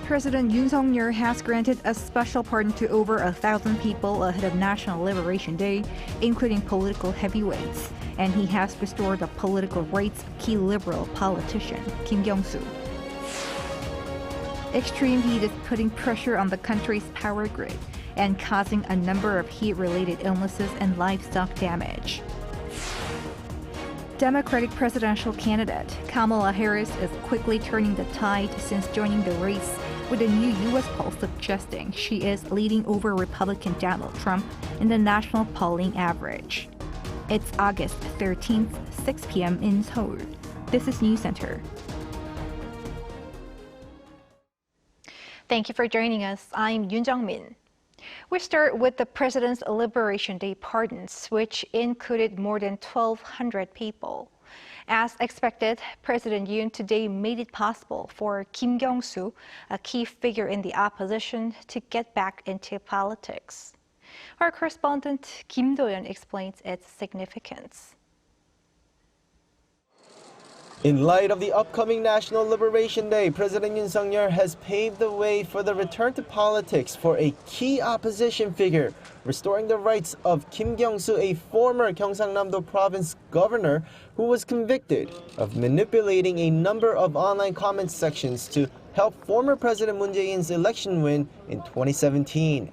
President Yoon has granted a special pardon to over 1,000 people ahead of National Liberation Day, including political heavyweights, and he has restored the political rights of key liberal politician Kim Kyung-soo. Extreme heat is putting pressure on the country's power grid and causing a number of heat-related illnesses and livestock damage. Democratic presidential candidate Kamala Harris is quickly turning the tide since joining the race, with a new U.S. poll suggesting she is leading over Republican Donald Trump in the national polling average. It's August 13th, 6 p.m. in Seoul. This is Newscenter. Thank you for joining us. I'm Yoon Jung-min. We start with the President's Liberation Day pardons, which included more than 1,200 people. As expected, President Yoon today made it possible for Kim Kyung-soo, a key figure in the opposition, to get back into politics. Our correspondent Kim Do-yeon explains its significance. In light of the upcoming National Liberation Day, President Yoon has paved the way for the return to politics for a key opposition figure, restoring the rights of Kim Kyung-soo, a former Gyeongsang-namdo province governor who was convicted of manipulating a number of online comment sections to help former President Moon Jae-in's election win in 2017.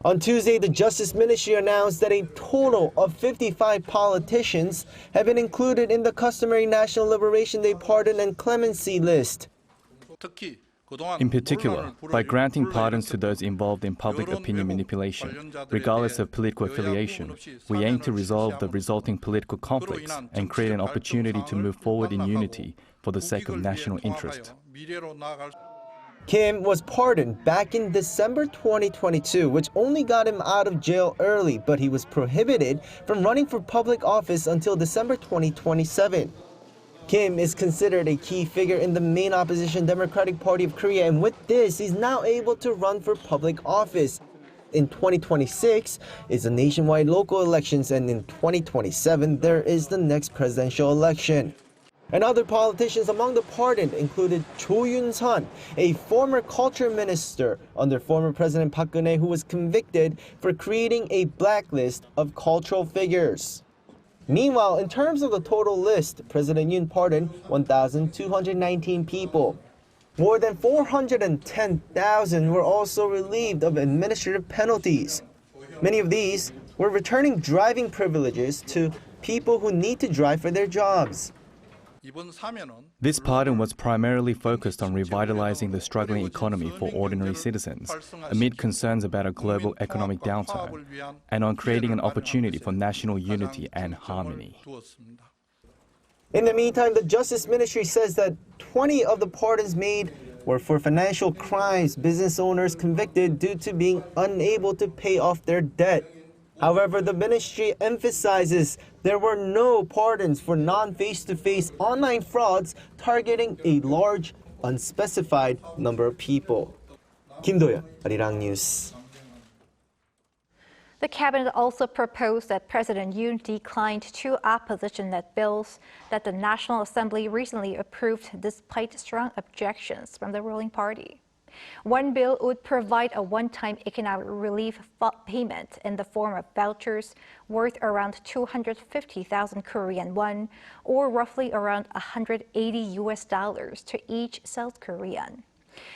On Tuesday, the Justice Ministry announced that a total of 55 politicians have been included in the customary National Liberation Day pardon and clemency list. In particular, by granting pardons to those involved in public opinion manipulation, regardless of political affiliation, we aim to resolve the resulting political conflicts and create an opportunity to move forward in unity for the sake of national interest. Kim was pardoned back in December 2022, which only got him out of jail early, but he was prohibited from running for public office until December 2027. Kim is considered a key figure in the main opposition Democratic Party of Korea, and with this, he's now able to run for public office. In 2026 is the nationwide local elections, and in 2027 there is the next presidential election. And other politicians among the pardoned included Cho Yoon-sun, a former culture minister under former President Park Geun-hye, who was convicted for creating a blacklist of cultural figures. Meanwhile, in terms of the total list, President Yoon pardoned 1,219 people. More than 410,000 were also relieved of administrative penalties. Many of these were returning driving privileges to people who need to drive for their jobs. This pardon was primarily focused on revitalizing the struggling economy for ordinary citizens amid concerns about a global economic downturn, and on creating an opportunity for national unity and harmony. In the meantime, the Justice Ministry says that 20 of the pardons made were for financial crimes business owners convicted due to being unable to pay off their debt. However, the ministry emphasizes there were no pardons for non-face-to-face online frauds targeting a large, unspecified number of people. Kim Do-yeon, Arirang News. The cabinet also proposed that President Yoon declined two opposition-led bills that the National Assembly recently approved despite strong objections from the ruling party. One bill would provide a one-time economic relief payment in the form of vouchers worth around 250,000 Korean won, or roughly around $180 to each South Korean.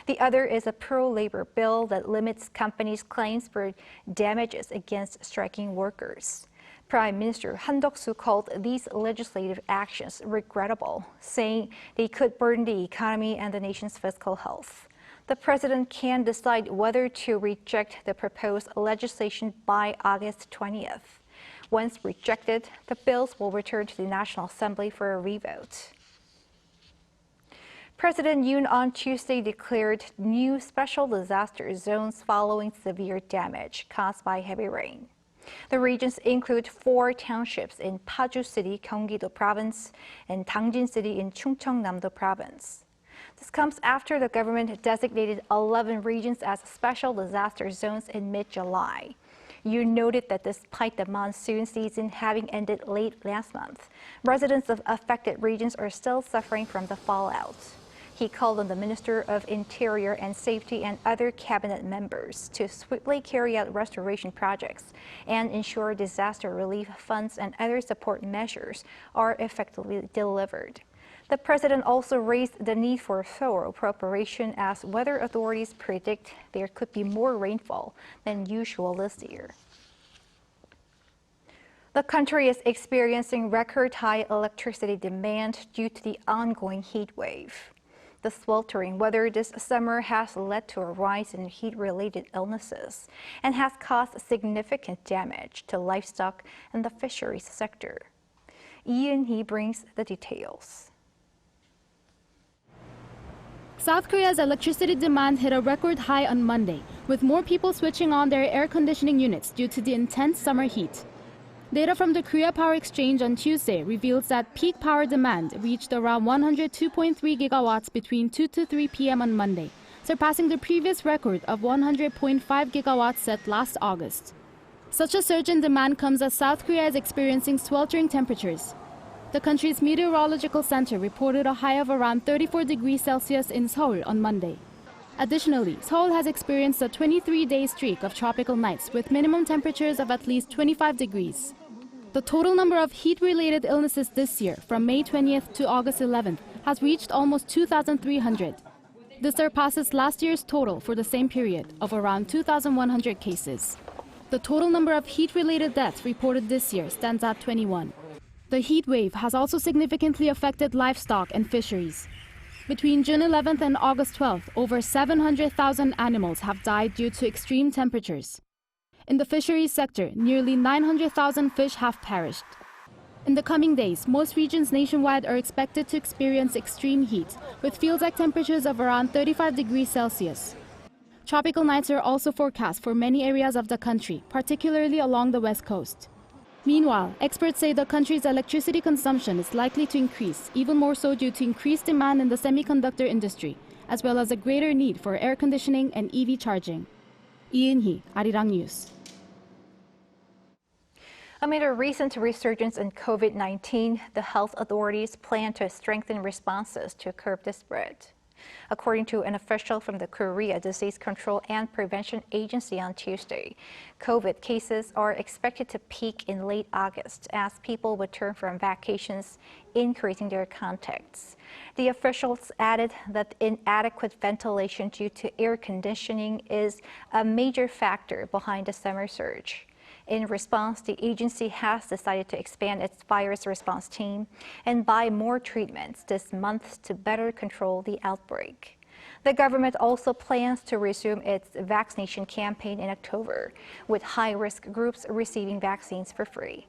The other is a pro-labor bill that limits companies' claims for damages against striking workers. Prime Minister Han Duck-soo called these legislative actions regrettable, saying they could burden the economy and the nation's fiscal health. The president can decide whether to reject the proposed legislation by August 20th. Once rejected, the bills will return to the National Assembly for a revote. President Yoon on Tuesday declared new special disaster zones following severe damage caused by heavy rain. The regions include 4 townships in Paju City, Gyeonggi-do Province, and Dangjin City in Chungcheong-namdo Province. This comes after the government designated 11 regions as special disaster zones in mid-July. Yoon noted that despite the monsoon season having ended late last month, residents of affected regions are still suffering from the fallout. He called on the Minister of Interior and Safety and other cabinet members to swiftly carry out restoration projects and ensure disaster relief funds and other support measures are effectively delivered. The president also raised the need for thorough preparation as weather authorities predict there could be more rainfall than usual this year. The country is experiencing record-high electricity demand due to the ongoing heat wave. The sweltering weather this summer has led to a rise in heat-related illnesses and has caused significant damage to livestock and the fisheries sector. Yoon brings the details. South Korea's electricity demand hit a record high on Monday, with more people switching on their air conditioning units due to the intense summer heat. Data from the Korea Power Exchange on Tuesday reveals that peak power demand reached around 102.3 gigawatts between 2 to 3 p.m. on Monday, surpassing the previous record of 100.5 gigawatts set last August. Such a surge in demand comes as South Korea is experiencing sweltering temperatures. The country's meteorological center reported a high of around 34 degrees Celsius in Seoul on Monday. Additionally, Seoul has experienced a 23-day streak of tropical nights with minimum temperatures of at least 25 degrees. The total number of heat-related illnesses this year, from May 20th to August 11th, has reached almost 2,300. This surpasses last year's total for the same period of around 2,100 cases. The total number of heat-related deaths reported this year stands at 21. The heat wave has also significantly affected livestock and fisheries. Between June 11th and August 12th, over 700,000 animals have died due to extreme temperatures. In the fisheries sector, nearly 900,000 fish have perished. In the coming days, most regions nationwide are expected to experience extreme heat, with field-like temperatures of around 35 degrees Celsius. Tropical nights are also forecast for many areas of the country, particularly along the west coast. Meanwhile, experts say the country's electricity consumption is likely to increase, even more so due to increased demand in the semiconductor industry, as well as a greater need for air conditioning and EV charging. Yoon, Arirang News. Amid a recent resurgence in COVID-19, the health authorities plan to strengthen responses to curb the spread. According to an official from the Korea Disease Control and Prevention Agency on Tuesday, COVID cases are expected to peak in late August as people return from vacations, increasing their contacts. The officials added that inadequate ventilation due to air conditioning is a major factor behind the summer surge. In response, the agency has decided to expand its virus response team and buy more treatments this month to better control the outbreak. The government also plans to resume its vaccination campaign in October, with high-risk groups receiving vaccines for free.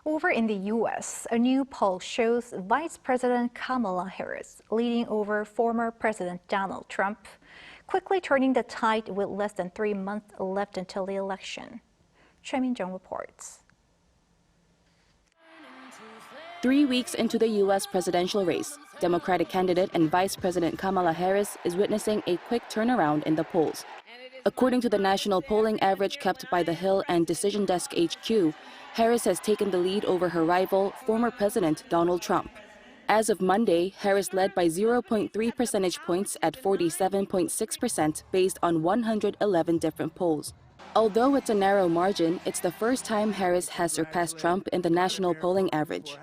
Over in the U.S., a new poll shows Vice President Kamala Harris leading over former President Donald Trump, quickly turning the tide with less than 3 months left until the election. Choi Min-jung reports. 3 weeks into the U.S. presidential race, Democratic candidate and Vice President Kamala Harris is witnessing a quick turnaround in the polls. According to the national polling average kept by The Hill and Decision Desk HQ, Harris has taken the lead over her rival, former President Donald Trump. As of Monday, Harris led by 0.3 percentage points at 47.6% based on 111 different polls. Although it's a narrow margin, it's the first time Harris has surpassed Trump in the national polling average.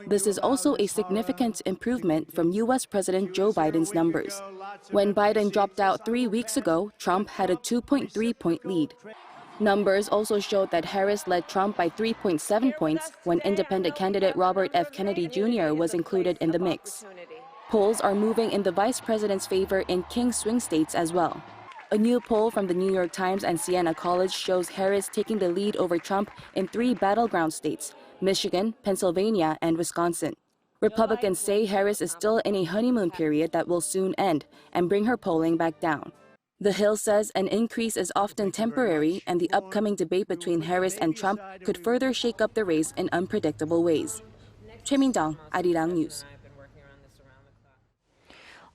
This is also a significant improvement from U.S. President Joe Biden's numbers. When Biden dropped out 3 weeks ago, Trump had a 2.3-point lead. Numbers also showed that Harris led Trump by 3.7 points when independent candidate Robert F. Kennedy Jr. was included in the mix. Polls are moving in the vice president's favor in King swing states as well. A new poll from the New York Times and Siena College shows Harris taking the lead over Trump in 3 battleground states: Michigan, Pennsylvania, and Wisconsin. Republicans say Harris is still in a honeymoon period that will soon end and bring her polling back down. The Hill says an increase is often temporary, and the upcoming debate between Harris and Trump could further shake up the race in unpredictable ways. Choi Min-jung, Arirang News.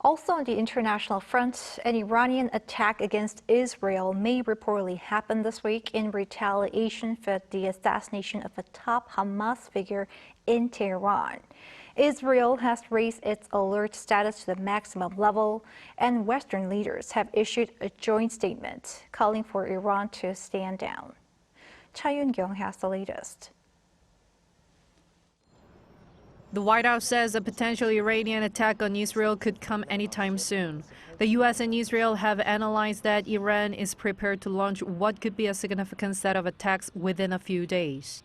Also on the international front, an Iranian attack against Israel may reportedly happen this week in retaliation for the assassination of a top Hamas figure in Tehran. Israel has raised its alert status to the maximum level, and Western leaders have issued a joint statement calling for Iran to stand down. Cha Yoon has the latest. The White House says a potential Iranian attack on Israel could come anytime soon. The U.S. and Israel have analyzed that Iran is prepared to launch what could be a significant set of attacks within a few days.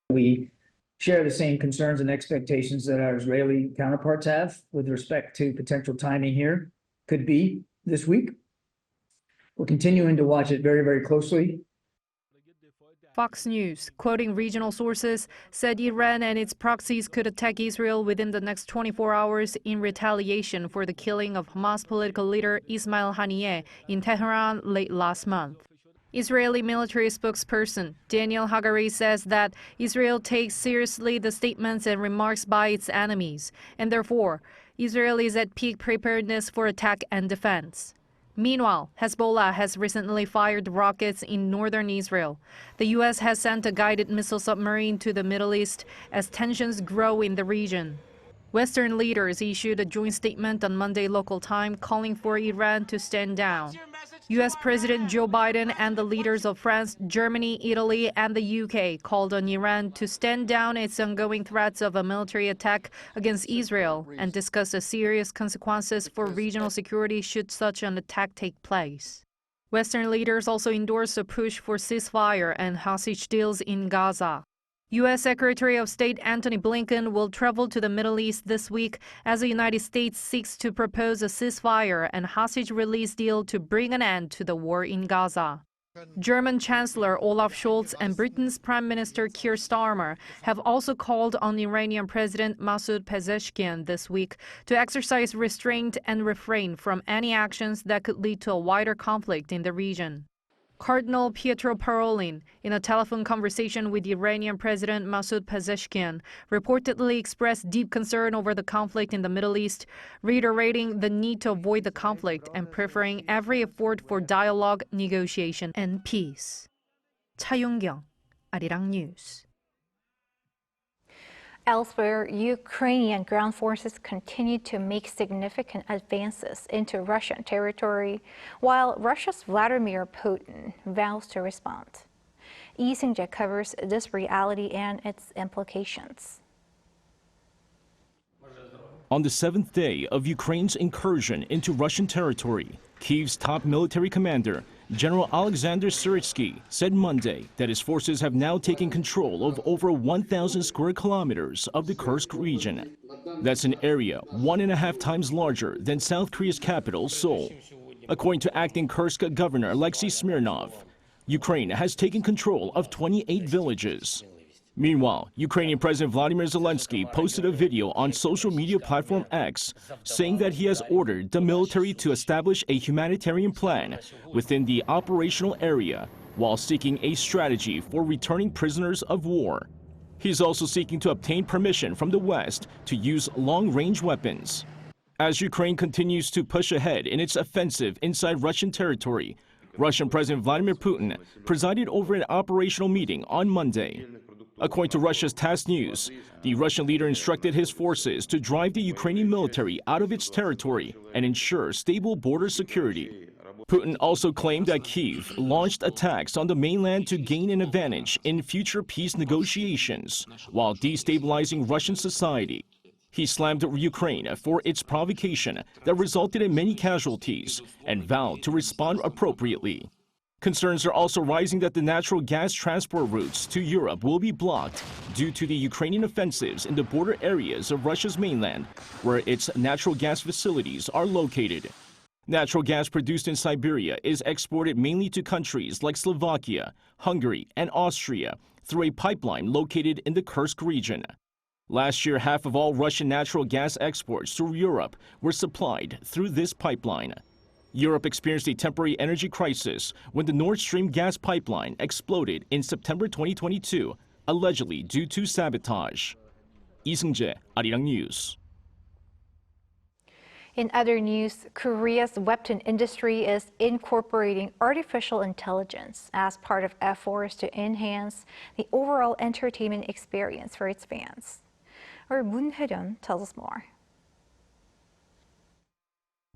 We share the same concerns and expectations that our Israeli counterparts have with respect to potential timing here. Could be this week. We're continuing to watch it very, very closely. Fox News, quoting regional sources, said Iran and its proxies could attack Israel within the next 24 hours in retaliation for the killing of Hamas political leader Ismail Haniyeh in Tehran late last month. Israeli military spokesperson Daniel Hagari says that Israel takes seriously the statements and remarks by its enemies, and therefore, Israel is at peak preparedness for attack and defense. Meanwhile, Hezbollah has recently fired rockets in northern Israel. The U.S. has sent a guided missile submarine to the Middle East as tensions grow in the region. Western leaders issued a joint statement on Monday local time calling for Iran to stand down. U.S. President Joe Biden and the leaders of France, Germany, Italy, and the UK called on Iran to stand down its ongoing threats of a military attack against Israel and discuss the serious consequences for regional security should such an attack take place. Western leaders also endorsed a push for ceasefire and hostage deals in Gaza. U.S. Secretary of State Antony Blinken will travel to the Middle East this week as the United States seeks to propose a ceasefire and hostage release deal to bring an end to the war in Gaza. German Chancellor Olaf Scholz and Britain's Prime Minister Keir Starmer have also called on Iranian President Masoud Pezeshkian this week to exercise restraint and refrain from any actions that could lead to a wider conflict in the region. Cardinal Pietro Parolin, in a telephone conversation with Iranian President Masoud Pezeshkian, reportedly expressed deep concern over the conflict in the Middle East, reiterating the need to avoid the conflict and preferring every effort for dialogue, negotiation, and peace. Cha Yoon, Arirang News. Elsewhere, Ukrainian ground forces continue to make significant advances into Russian territory, while Russia's Vladimir Putin vows to respond. Lee Seung-jae covers this reality and its implications. On the seventh day of Ukraine's incursion into Russian territory, Kyiv's top military commander, General Alexander Syrskyi, said Monday that his forces have now taken control of over 1,000 square kilometers of the Kursk region. That's an area 1.5 times larger than South Korea's capital, Seoul. According to acting Kursk Governor Alexei Smirnov, Ukraine has taken control of 28 villages. Meanwhile, Ukrainian President Vladimir Zelensky posted a video on social media platform X saying that he has ordered the military to establish a humanitarian plan within the operational area while seeking a strategy for returning prisoners of war. He's also seeking to obtain permission from the West to use long-range weapons. As Ukraine continues to push ahead in its offensive inside Russian territory, Russian President Vladimir Putin presided over an operational meeting on Monday. According to Russia's TASS News, the Russian leader instructed his forces to drive the Ukrainian military out of its territory and ensure stable border security. Putin also claimed that Kyiv launched attacks on the mainland to gain an advantage in future peace negotiations while destabilizing Russian society. He slammed Ukraine for its provocation that resulted in many casualties and vowed to respond appropriately. Concerns are also rising that the natural gas transport routes to Europe will be blocked due to the Ukrainian offensives in the border areas of Russia's mainland, where its natural gas facilities are located. Natural gas produced in Siberia is exported mainly to countries like Slovakia, Hungary, and Austria through a pipeline located in the Kursk region. Last year, half of all Russian natural gas exports to Europe were supplied through this pipeline. Europe experienced a temporary energy crisis when the Nord Stream gas pipeline exploded in September 2022, allegedly due to sabotage. Lee Seung-jae, Arirang News. In other news, Korea's webtoon industry is incorporating artificial intelligence as part of efforts to enhance the overall entertainment experience for its fans. Our Moon Hye-ryun tells us more.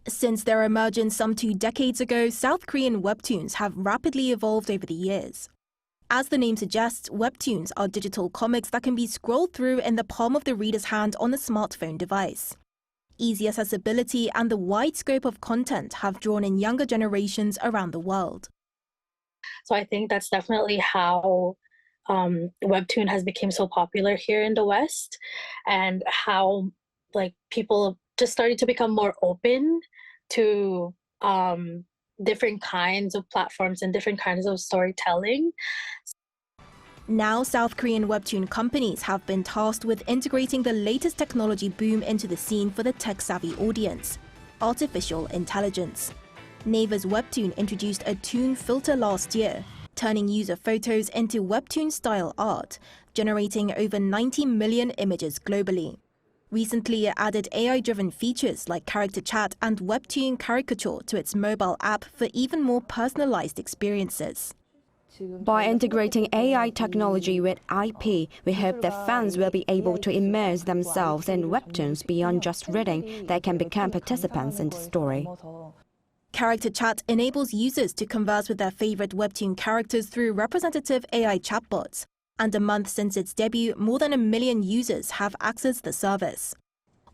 Since their emergence some 2 decades ago, South Korean webtoons have rapidly evolved over the years. As the name suggests, webtoons are digital comics that can be scrolled through in the palm of the reader's hand on a smartphone device. Easy accessibility and the wide scope of content have drawn in younger generations around the world. So I think that's definitely how webtoon has become so popular here in the West, and how people just started to become more open to different kinds of platforms and different kinds of storytelling. Now, South Korean webtoon companies have been tasked with integrating the latest technology boom into the scene for the tech-savvy audience: artificial intelligence. Naver's webtoon introduced a toon filter last year, turning user photos into webtoon-style art, generating over 90 million images globally. Recently, it added AI-driven features like character chat and webtoon caricature to its mobile app for even more personalized experiences. By integrating AI technology with IP, we hope that fans will be able to immerse themselves in webtoons beyond just reading. They can become participants in the story. Character chat enables users to converse with their favorite webtoon characters through representative AI chatbots. And a month since its debut, more than 1 million users have accessed the service.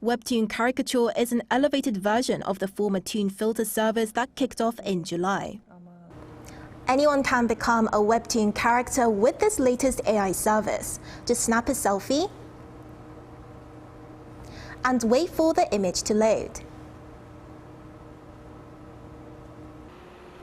Webtoon Caricature is an elevated version of the former Toon Filter service that kicked off in July. Anyone can become a webtoon character with this latest AI service. Just snap a selfie and wait for the image to load.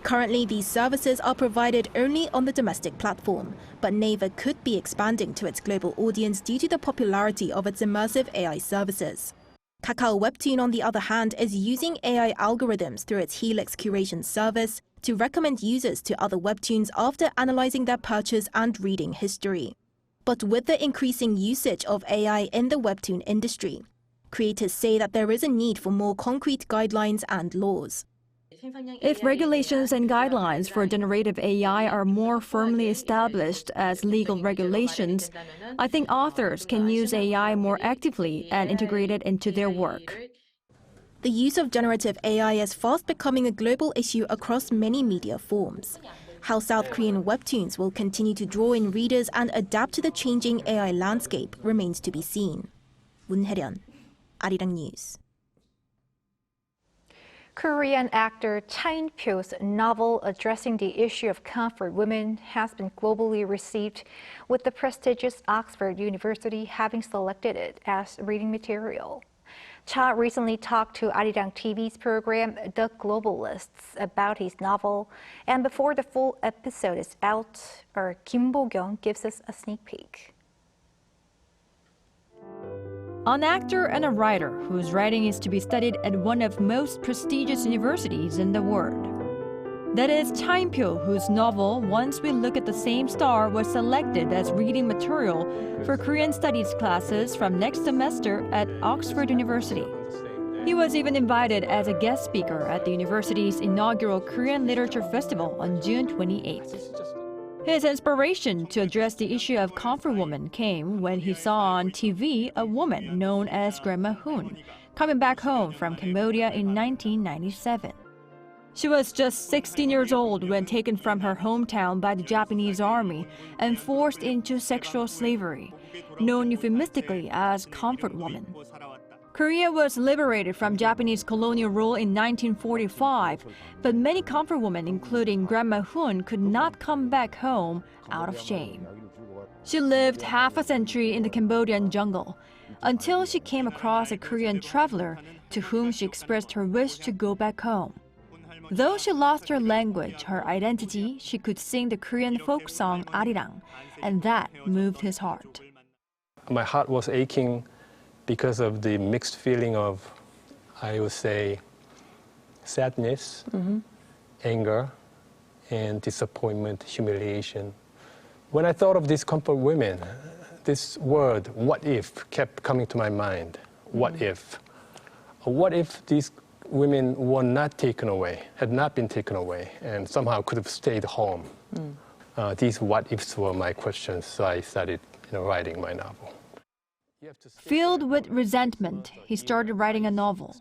Currently, these services are provided only on the domestic platform, but Naver could be expanding to its global audience due to the popularity of its immersive AI services. Kakao Webtoon, on the other hand, is using AI algorithms through its Helix curation service to recommend users to other webtoons after analyzing their purchase and reading history. But with the increasing usage of AI in the webtoon industry, creators say that there is a need for more concrete guidelines and laws. If regulations and guidelines for generative AI are more firmly established as legal regulations, I think authors can use AI more actively and integrate it into their work. The use of generative AI is fast becoming a global issue across many media forms. How South Korean webtoons will continue to draw in readers and adapt to the changing AI landscape remains to be seen. Moon Hye-ryun, Arirang News. Korean actor In-pyo's novel addressing the issue of comfort women has been globally received, with the prestigious Oxford University having selected it as reading material. Cha recently talked to Arirang TV's program The Globalists about his novel, and before the full episode is out, our Kim Bo-kyung gives us a sneak peek. An actor and a writer whose writing is to be studied at one of most prestigious universities in the world. That is In-pyo, whose novel Once We Look at the Same Star was selected as reading material for Korean studies classes from next semester at Oxford University. He was even invited as a guest speaker at the university's inaugural Korean Literature Festival on June 28th. His inspiration to address the issue of comfort women came when he saw on TV a woman known as Grandma Hoon coming back home from Cambodia in 1997. She was just 16 years old when taken from her hometown by the Japanese army and forced into sexual slavery, known euphemistically as comfort woman. Korea was liberated from Japanese colonial rule in 1945, but many comfort women, including Grandma Hoon, could not come back home out of shame. She lived half a century in the Cambodian jungle until she came across a Korean traveler to whom she expressed her wish to go back home. Though she lost her language, her identity, she could sing the Korean folk song Arirang, and that moved his heart. My heart was aching because of the mixed feeling of, I would say, sadness, anger, and disappointment, humiliation. When I thought of these comfort women, this word, what if, kept coming to my mind. What if? What if these women were not taken away, had not been taken away, and somehow could have stayed home? These what ifs were my questions, so I started writing my novel. Filled with resentment, he started writing a novel.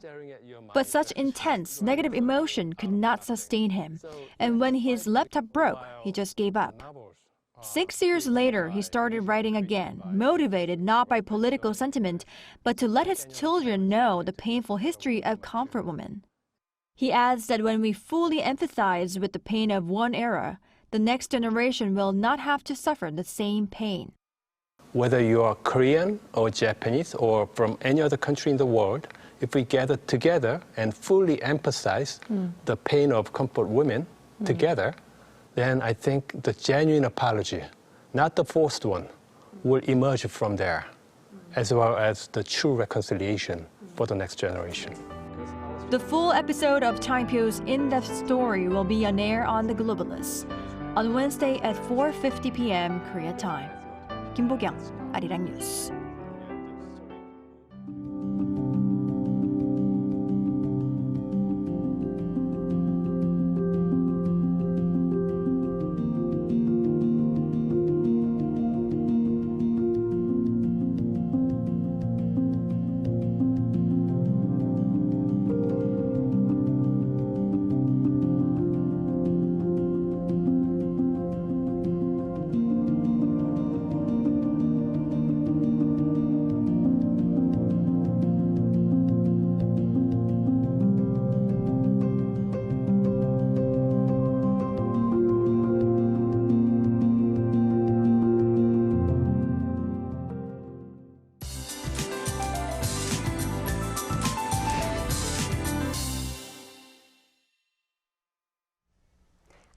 But such intense, negative emotion could not sustain him, and when his laptop broke, he just gave up. 6 years later, he started writing again, motivated not by political sentiment, but to let his children know the painful history of comfort women. He adds that when we fully empathize with the pain of one era, the next generation will not have to suffer the same pain. Whether you are Korean or Japanese or from any other country in the world, if we gather together and fully empathize the pain of comfort women together, then I think the genuine apology, not the forced one, will emerge from there, as well as the true reconciliation for the next generation. The full episode of In-pyo's in-depth story will be on air on The Globalists on Wednesday at 4:50 p.m. Korea time. 김보경, 아리랑 뉴스.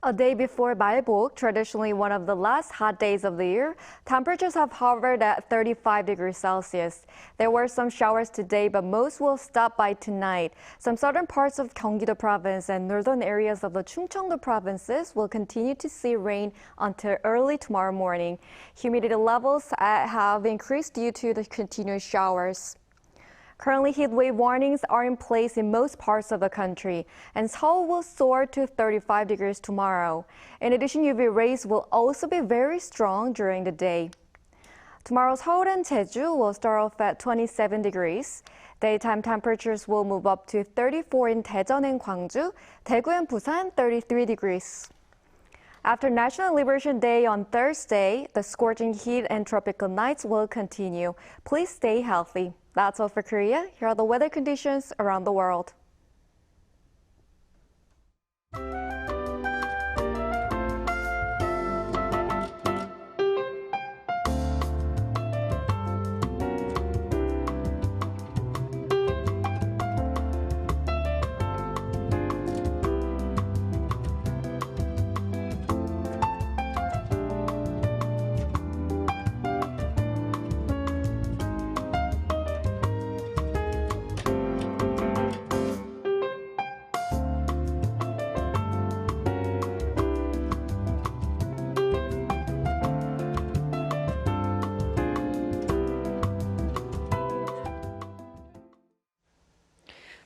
A day before Malbok, traditionally one of the last hot days of the year, temperatures have hovered at 35 degrees Celsius. There were some showers today, but most will stop by tonight. Some southern parts of Gyeonggi-do province and northern areas of the Chungcheong-do provinces will continue to see rain until early tomorrow morning. Humidity levels have increased due to the continuous showers. Currently, heatwave warnings are in place in most parts of the country, and Seoul will soar to 35 degrees tomorrow. In addition, UV rays will also be very strong during the day. Tomorrow, Seoul and Jeju will start off at 27 degrees. Daytime temperatures will move up to 34 in Daejeon and Gwangju, Daegu and Busan 33 degrees. After National Liberation Day on Thursday, the scorching heat and tropical nights will continue. Please stay healthy. That's all for Korea. Here are the weather conditions around the world.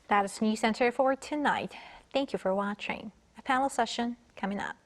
That is Newscenter for tonight. Thank you for watching. A panel session coming up.